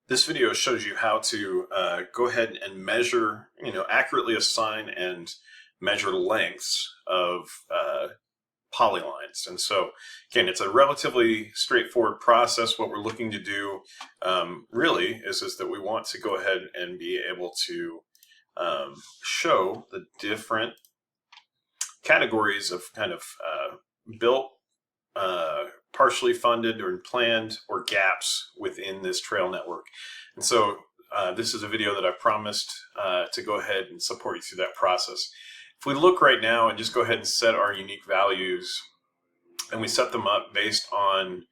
This video shows you how to go ahead and measure, accurately assign and measure lengths of polylines. And so, again, it's a relatively straightforward process. What we're looking to do really is that we want to go ahead and be able to show the different categories of kind of built, partially funded or planned, or gaps within this trail network. And so this is a video that I promised to go ahead and support you through that process. If we look right now and just go ahead and set our unique values, and we set them up based on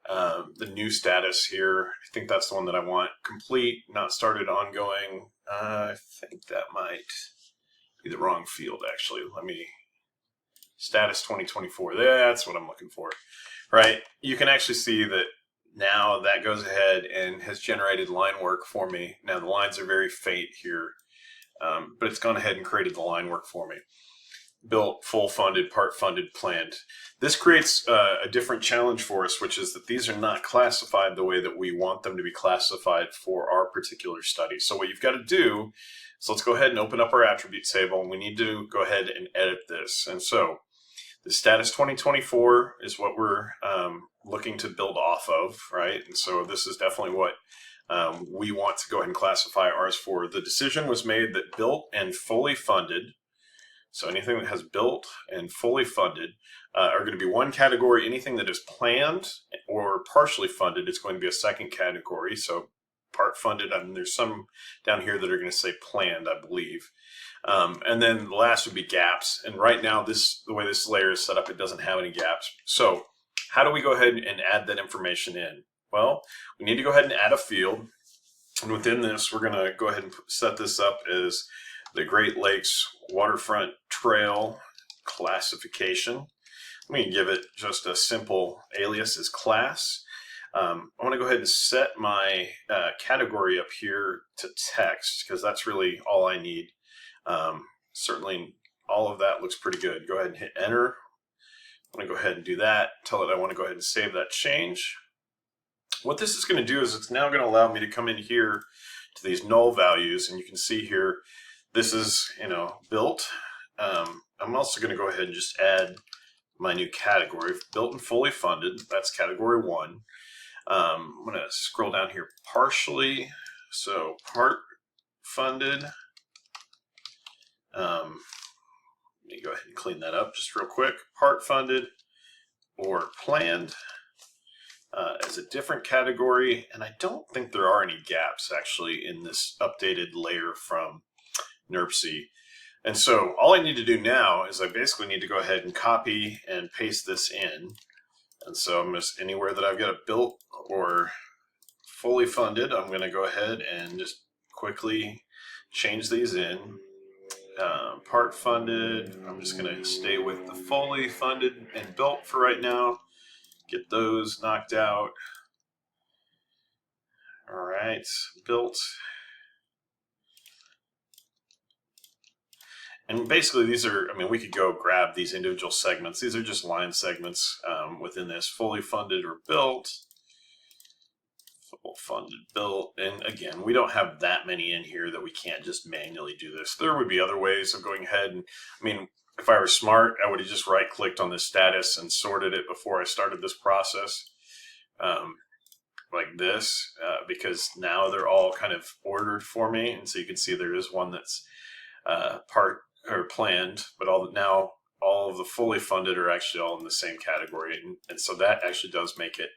the new status here. I think that's the one that I want: complete, not started, ongoing. I think that might be the wrong field, actually. Status 2024, that's what I'm looking for, right? You can actually see that now that goes ahead and has generated line work for me. Now the lines are very faint here, but it's gone ahead and created the line work for me. Built, full funded, part funded, planned. This creates a different challenge for us, which is that these are not classified the way that we want them to be classified for our particular study. So what you've got to do is, let's go ahead and open up our attributes table, and we need to go ahead and edit this. And so the status 2024 is what we're looking to build off of, right? And so this is definitely what we want to go ahead and classify ours for. The decision was made that built and fully funded, so anything that has built and fully funded are going to be one category. Anything that is planned or partially funded is going to be a second category. So part funded, there's some down here that are going to say planned, I believe. And then the last would be gaps. And right now, the way this layer is set up, it doesn't have any gaps. So how do we go ahead and add that information in? Well, we need to go ahead and add a field. And within this, we're going to go ahead and set this up as the Great Lakes Waterfront Trail classification. We can give it just a simple alias as class. I want to go ahead and set my category up here to text, because that's really all I need. Certainly all of that looks pretty good. Go ahead and hit enter. I'm going to go ahead and do that. Tell it I want to go ahead and save that change. What this is going to do is it's now going to allow me to come in here to these null values, and you can see here this is built. I'm also going to go ahead and just add my new category, built and fully funded. That's category 1. I'm going to scroll down here, partially, so part funded. Let me go ahead and clean that up just real quick. Part funded or planned as a different category. And I don't think there are any gaps actually in this updated layer from NERC. And so all I need to do now is I basically need to go ahead and copy and paste this in. And so I'm just, anywhere that I've got it built or fully funded, I'm going to go ahead and just quickly change these in. Part funded, I'm just going to stay with the fully funded and built for right now. Get those knocked out. All right, built. And basically these are, we could go grab these individual segments. These are just line segments within this fully funded or built. Full funded, built. And again, we don't have that many in here that we can't just manually do this. There would be other ways of going ahead and, if I were smart, I would have just right clicked on this status and sorted it before I started this process. Like this, because now they're all kind of ordered for me. And so you can see there is one that's part or planned, but now all of the fully funded are actually all in the same category. And so that actually does make it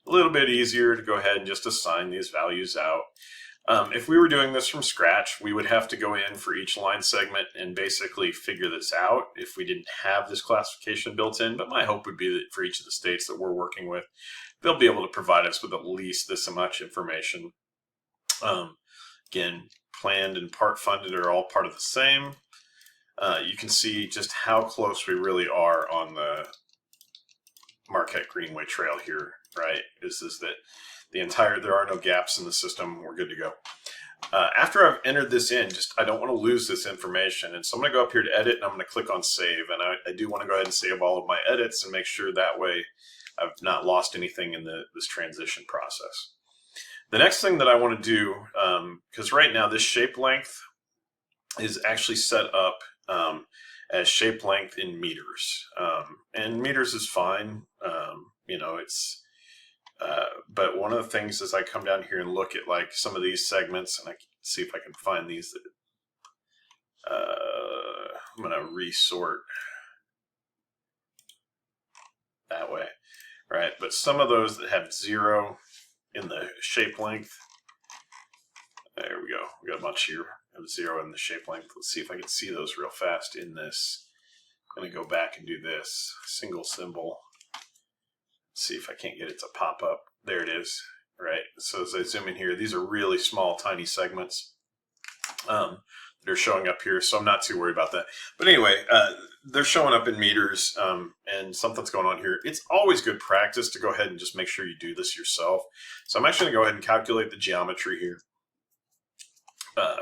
a little bit easier to go ahead and just assign these values out. If we were doing this from scratch, we would have to go in for each line segment and basically figure this out if we didn't have this classification built in. But my hope would be that for each of the states that we're working with, they'll be able to provide us with at least this much information. Again, planned and part funded are all part of the same. You can see just how close we really are on the Marquette Greenway Trail here, right? Is that there are no gaps in the system. We're good to go. After I've entered this in, I don't want to lose this information. And so I'm going to go up here to edit, and I'm going to click on save. And I do want to go ahead and save all of my edits and make sure that way I've not lost anything in this transition process. The next thing that I want to do, because right now this shape length is actually set up as shape length in meters, and meters is fine. You know, it's but one of the things is I come down here and look at like some of these segments, and I can see if I can find these that I'm going to resort that way, right? But some of those that have 0 in the shape length, there we go. We got a bunch here of 0 in the shape length. Let's see if I can see those real fast in this. I'm going to go back and do this single symbol. See if I can't get it to pop up. There it is, right? So as I zoom in here, these are really small, tiny segments that are showing up here, so I'm not too worried about that. But anyway, they're showing up in meters, and something's going on here. It's always good practice to go ahead and just make sure you do this yourself. So I'm actually going to go ahead and calculate the geometry here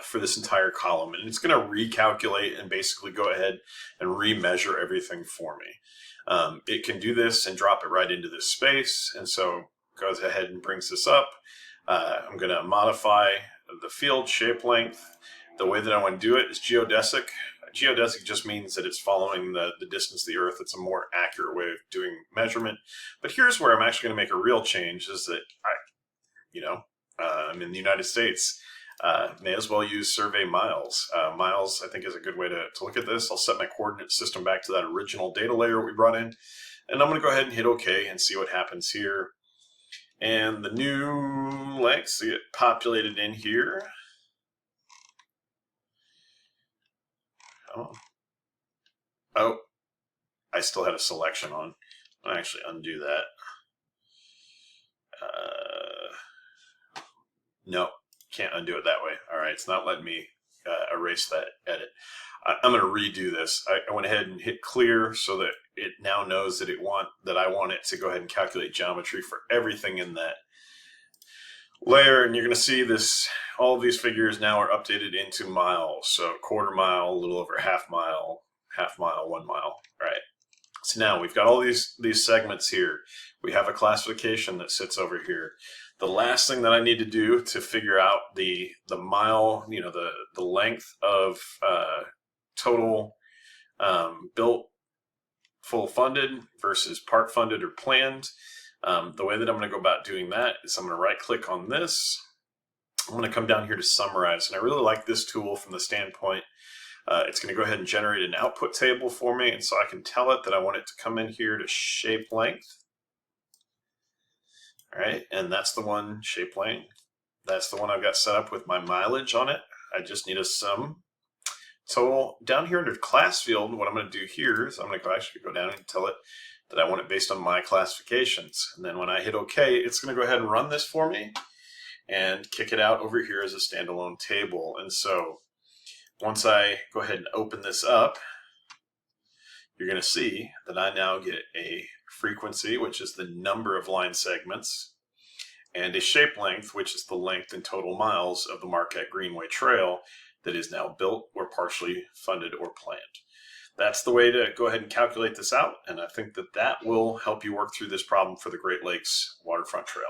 for this entire column, and it's going to recalculate and basically go ahead and remeasure everything for me. It can do this and drop it right into this space, and so goes ahead and brings this up. I'm going to modify the field shape length. The way that I want to do it is geodesic. Geodesic just means that it's following the distance of the Earth. It's a more accurate way of doing measurement. But here's where I'm actually going to make a real change, is that I'm in the United States. May as well use survey miles. Miles, I think, is a good way to look at this. I'll set my coordinate system back to that original data layer we brought in. And I'm going to go ahead and hit OK and see what happens here. And the new lengths get populated in here. Oh, I still had a selection on. I'll actually undo that. No, can't undo it that way. All right, it's not letting me erase that edit. I'm going to redo this. I went ahead and hit clear so that it now knows that I want it to go ahead and calculate geometry for everything in that layer, and you're going to see this. All of these figures now are updated into miles. So quarter mile, a little over half mile, 1 mile. Right. So now we've got all these segments here. We have a classification that sits over here. The last thing that I need to do to figure out the mile, the length of total built full funded versus part funded or planned. The way that I'm going to go about doing that is I'm going to right click on this. I'm going to come down here to summarize, and I really like this tool from the standpoint it's going to go ahead and generate an output table for me, and so I can tell it that I want it to come in here to shape length. All right, and that's the one, shape length. That's the one I've got set up with my mileage on it. I just need a sum total. Down here under class field, what I'm going to do here is I'm going to actually go down and tell it that I want it based on my classifications. And then when I hit OK, it's going to go ahead and run this for me and kick it out over here as a standalone table. And so once I go ahead and open this up, you're going to see that I now get a frequency, which is the number of line segments, and a shape length, which is the length in total miles of the Marquette Greenway Trail that is now built or partially funded or planned. That's the way to go ahead and calculate this out, and I think that will help you work through this problem for the Great Lakes Waterfront Trail.